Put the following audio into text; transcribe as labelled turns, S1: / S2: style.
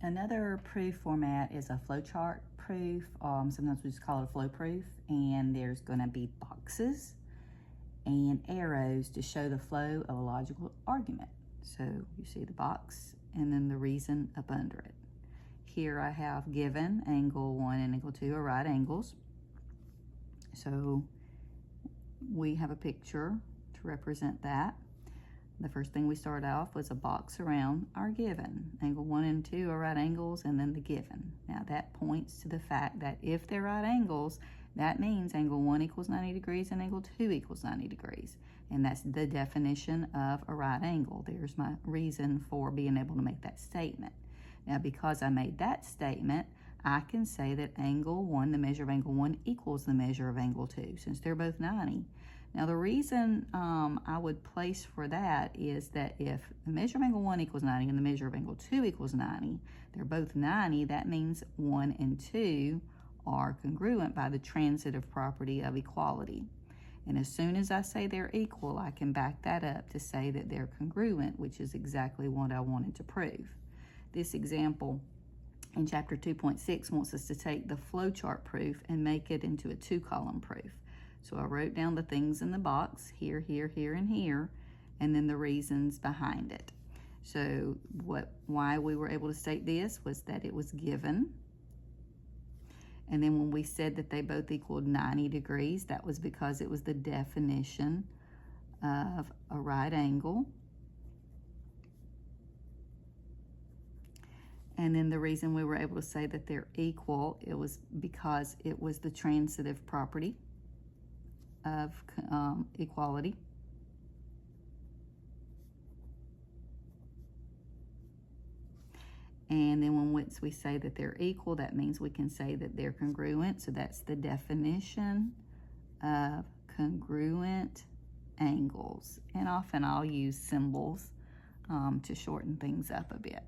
S1: Another proof format is a flowchart proof. Sometimes we just call it a flow proof, and there's going to be boxes and arrows to show the flow of a logical argument. So you see the box and then the reason up under it. Here I have given angle 1 and angle 2 are right angles. So we have a picture to represent that. The first thing we started off was a box around our given. Angle 1 and 2 are right angles, and then the given. Now that points to the fact that if they're right angles, that means angle 1 equals 90 degrees and angle 2 equals 90 degrees. And that's the definition of a right angle. There's my reason for being able to make that statement. Now, because I made that statement, I can say that angle 1, the measure of angle 1, equals the measure of angle 2, since they're both 90. Now, the reason I would place for that is that if the measure of angle 1 equals 90 and the measure of angle 2 equals 90, they're both 90, that means 1 and 2 are congruent by the transitive property of equality. And as soon as I say they're equal, I can back that up to say that they're congruent, which is exactly what I wanted to prove. This example in chapter 2.6 wants us to take the flowchart proof and make it into a 2-column proof. So I wrote down the things in the box, here, here, here, and here, and then the reasons behind it. So why we were able to state this was that it was given. And then when we said that they both equaled 90 degrees, that was because it was the definition of a right angle. And then the reason we were able to say that they're equal, it was because it was the transitive property of equality. And then once we say that they're equal, that means we can say that they're congruent. So that's the definition of congruent angles. And often I'll use symbols to shorten things up a bit.